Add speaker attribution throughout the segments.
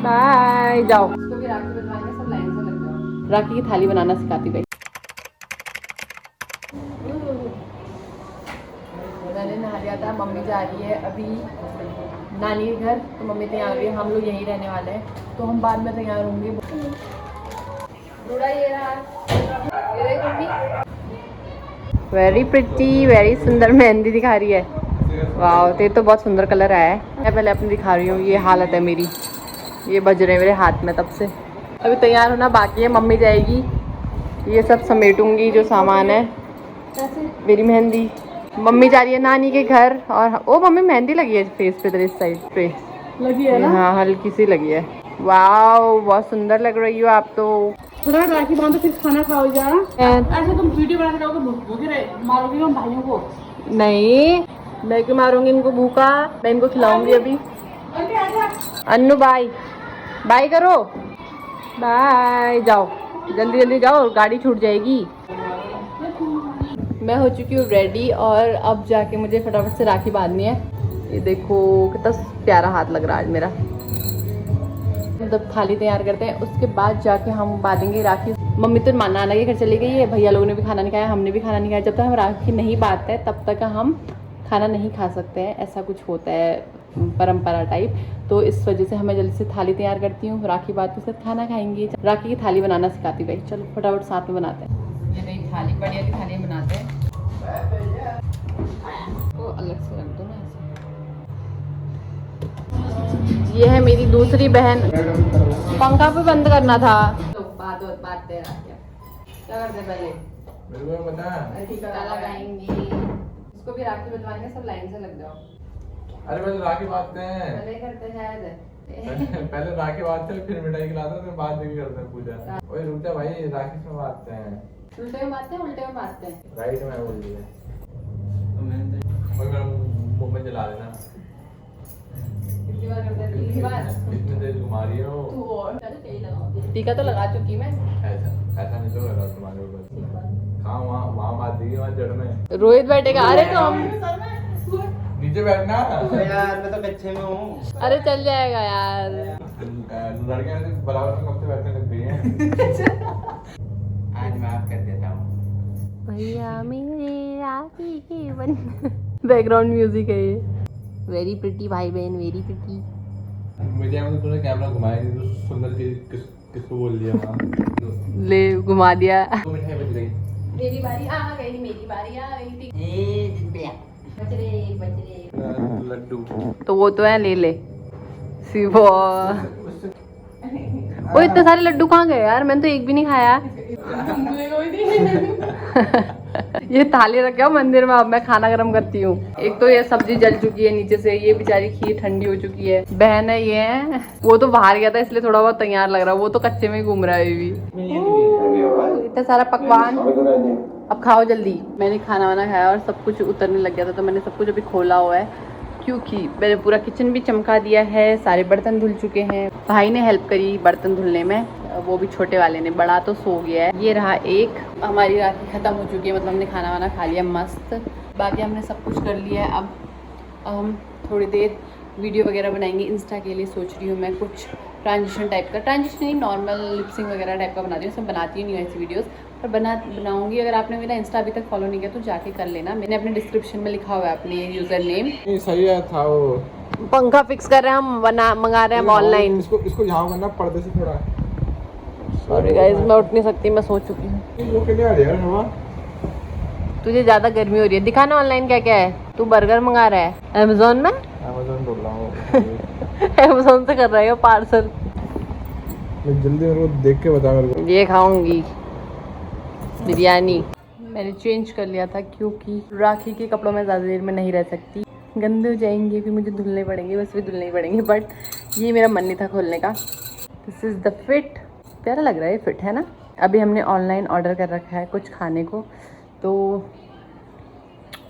Speaker 1: Bye जाओ। इसको भी राखी बनवाएंगे, सब लाइन से लग जाओ। राखी की थाली बनाना सिखाती गई। मैंने नहा लिया था। मम्मी जा रही है अभी नानी के घर, तो मम्मी तैयार हुई है। हम लोग यहीं रहने वाले हैं, तो हम बाद में तैयार होंगे। बूढ़ा ये रहा, ये देख मम्मी। वेरी प्रिटी, वेरी सुंदर मेहंदी दिखा रही है। वाह, तेरे तो बहुत सुंदर कलर आया है। मैं पहले अपनी दिखा रही हूँ। ये हालत है मेरी, ये बज रहे हैं मेरे हाथ में तब से। अभी तैयार होना बाकी है। मम्मी जाएगी, ये सब समेटूंगी जो सामान है। मेरी मेहंदी, मम्मी जा रही है नानी के घर। और ओ मम्मी मेहंदी लगी है फेस पे, तेरे इस साइड पे लगी है ना? हाँ हल्की सी लगी है। वाह बहुत सुंदर लग रही हो आप तो।
Speaker 2: थोड़ा राखी बांधो फिर खाना खाओ जा। ऐसे तुम वीडियो बना के रहोगे, भूखे मारोगे हम भाइयों को।
Speaker 1: नहीं, मैं क्यों मारूंगी इनको भूखा, मैं इनको खिलाऊंगी अभी। अन्नू बाय बाय करो, बाय जाओ, जल्दी जल्दी जाओ, गाड़ी छूट जाएगी। मैं हो चुकी हूँ रेडी और अब जाके मुझे फटाफट से राखी बांधनी है। ये देखो कितना प्यारा हाथ लग रहा है आज मेरा। मतलब थाली तैयार करते हैं, उसके बाद जाके हम बांधेंगे राखी। मम्मी तो नाना के घर चली गई है, भैया लोगों ने भी खाना नहीं खाया, हमने भी खाना नहीं खाया। जब तक हम राखी नहीं बांधते हैं तब तक हम खाना नहीं खा सकते हैं, ऐसा कुछ होता है परंपरा टाइप। तो इस वजह से हमें जल्दी से थाली तैयार करती हूँ, राखी बात के साथ खाना खाएंगे। राखी की थाली बनाना सिखाती गई। चलो फटाफट साथ में बनाते हैं। ये नई थाली, बढ़िया की थाली बनाते हैं। तो अलग से रख दो ना ऐसे। ये है मेरी दूसरी बहन। पंखा पे बंद करना था। तो बात दे रहा क्या करते पहले
Speaker 3: मेरे को पता है।
Speaker 1: टीका लगाएंगे, इसको भी राखी बंधवाएंगे, सब लाइन से लग जाओ।
Speaker 3: अरे पहले राखी बांधते हैं।
Speaker 1: पहले करते शायद
Speaker 3: पहले राखी बांधते हैं, फिर मिठाई खिलाते हैं, फिर बाद में करते हैं पूजा। ओए रुक जा भाई, राखी में बांधते हैं।
Speaker 1: उल्टे में बांधते हैं, उल्टे में बांधते हैं।
Speaker 3: राइट में बोल दिया। ओए मेरा मुंह में जला देना।
Speaker 1: कितनी बार करते हैं? तीन बार।
Speaker 3: इतनी देर घुमा रही हो।
Speaker 1: तू और लगाओ। टीका तो लगा चुकी मैं।
Speaker 3: ऐसा नहीं तो कर रहा तुम्हारे ऊपर। कहाँ वहाँ बांध देगी, वहाँ जड़ में।
Speaker 1: रोहित बैठेगा। अरे तो हम
Speaker 3: नीचे बैठना
Speaker 4: यार, मैं तो कच्चे में हूँ।
Speaker 1: अरे चल जाएगा यार।
Speaker 3: लड़कियां बराबर में कब से बैठने लग गई हैं।
Speaker 4: आज माफ कर देता हूँ।
Speaker 1: भैया मेरे राखी के बन। बैकग्राउंड म्यूजिक है ये। वेरी प्रिटी भाई बहन, वेरी प्रिटी।
Speaker 3: मीडिया में तो तूने कैमरा घुमाया नहीं, तो सुंदर चीज किसको बोल दिया वहाँ।
Speaker 1: ले घुमा दिया।
Speaker 3: तो मिठाई बच गई।
Speaker 1: मेरी बारी आ गई, मेरी बारी आ गई थी।
Speaker 3: लड्डू
Speaker 1: तो वो तो है, ले ले शिवो। वो इतने सारे लड्डू कहाँ गए यार, मैंने तो एक भी नहीं खाया। ये थाली रखे हो मंदिर में, अब मैं खाना गरम करती हूँ। एक तो ये सब्जी जल चुकी है नीचे से, ये बेचारी खीर ठंडी हो चुकी है। बहन है ये है, वो तो बाहर गया था इसलिए थोड़ा बहुत तैयार लग रहा है, वो तो कच्चे में ही घूम रहा है अभी भी। इतना सारा पकवान, अब खाओ जल्दी। मैंने खाना वाना खाया और सब कुछ उतरने लग गया था, तो मैंने सब कुछ अभी खोला हुआ है, क्योंकि मैंने पूरा किचन भी चमका दिया है। सारे बर्तन धुल चुके हैं, भाई ने हेल्प करी बर्तन धुलने में, वो भी छोटे वाले ने, बड़ा तो सो गया है। ये रहा एक। हमारी राखी खत्म हो चुकी है, मतलब हमने खाना वाना खा लिया मस्त, बाकी हमने सब कुछ कर लिया है। अब हम थोड़ी देर वीडियो वगैरह बनाएंगे इंस्टा के लिए। सोच रही हूँ मैं कुछ ट्रांजिशन टाइप का, ट्रांजिशन नहीं नॉर्मल लिपसिंग वगैरह टाइप का बनाती हूँ। सब बनाती नहीं हूँ ऐसी वीडियोस, पर बनाऊंगी। अगर आपने मेरा इंस्टा अभी तक फॉलो नहीं किया तो जाके कर लेना, मैंने अपने डिस्क्रिप्शन में लिखा हुआ है अपने यूज़र नेम।
Speaker 3: सही है था वो।
Speaker 1: पंखा फिक्स कर रहे हैं हम, मंगा रहे हैं ऑनलाइन।
Speaker 3: इसको यहाँ करना पर्दे से थोड़ा।
Speaker 1: सॉरी गाइस, मैं उठ नहीं सकती, मैं सो चुकी हूँ।
Speaker 3: वो क्या आ रहा है हवा?
Speaker 1: तुझे ज़्यादा गर्मी हो रही है, दिखाना ऑनलाइन क्या क्या है। तू बर्गर मंगा रहा है अमेजोन में?
Speaker 3: अमेज़न बोल रहा हूँ।
Speaker 1: अमेजोन से कर रहा है पार्सल।
Speaker 3: जल्दी मेरे को देख के बता मेरे को।
Speaker 1: ये खाऊंगी बिरयानी। मैंने चेंज कर लिया था क्योंकि राखी के कपड़ों में ज़्यादा देर में नहीं रह सकती, गंदे हो जाएंगे, फिर मुझे धुलने पड़ेंगे, बस भी धुलने पड़ेंगे। बट ये मेरा मन नहीं था खोलने का। This is the fit. प्यारा लग रहा है, फिट है ना। अभी हमने ऑनलाइन ऑर्डर कर रखा है कुछ खाने को, तो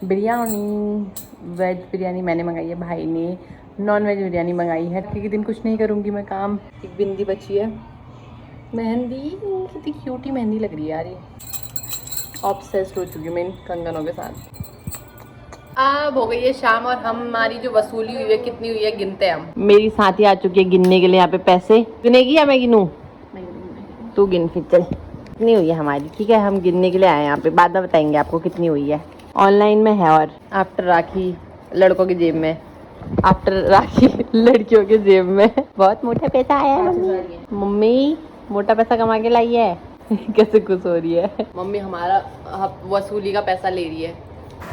Speaker 1: बिरयानी, वेज बिरयानी मैंने मंगाई है, भाई ने नॉन वेज बिरयानी मंगाई है। क्योंकि दिन कुछ नहीं करूँगी मैं काम। एक बिंदी बची है, मेहंदी कितनी क्यूटी मेहंदी लग रही है यार। ये ऑब्सेस्ड हो चुकी मैं इन कंगनों के साथ। अब हो गई है शाम और हमारी जो वसूली हुई है कितनी हुई है गिनते हैं हम। मेरी साथी आ चुकी है गिनने के लिए यहाँ पे पैसे। गिनेगी या मैं गिनूं? तू गिन फिर चल। कितनी हुई है हमारी? ठीक है हम गिनने के लिए आए यहाँ पे, बाद में बताएंगे आपको कितनी हुई है। ऑनलाइन में है और आफ्टर राखी लड़कों की जेब में, आफ्टर राखी लड़कियों के जेब में बहुत मोटा पैसा आया है। मम्मी मोटा पैसा कमा के लाई है। कैसे खुश हो रही है मम्मी, हमारा वसूली का पैसा ले रही है।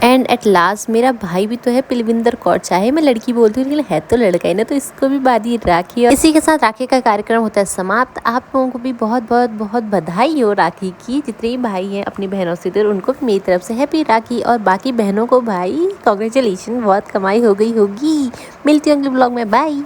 Speaker 5: एंड एट लास्ट मेरा भाई भी तो है पिलविंदर कौर, चाहे मैं लड़की बोलती हूँ लेकिन है तो लड़का ही ना, तो इसको भी बादी राखी। और इसी के साथ राखी का कार्यक्रम होता है समाप्त। आप लोगों को भी बहुत बहुत बहुत बधाई हो राखी की। जितने भी भाई हैं अपनी बहनों से तो उनको भी मेरी तरफ से हैप्पी राखी, और बाकी बहनों को भाई कॉन्ग्रेचुलेशन, बहुत कमाई हो गई होगी। मिलती हूँ अगले ब्लॉग में, बाय।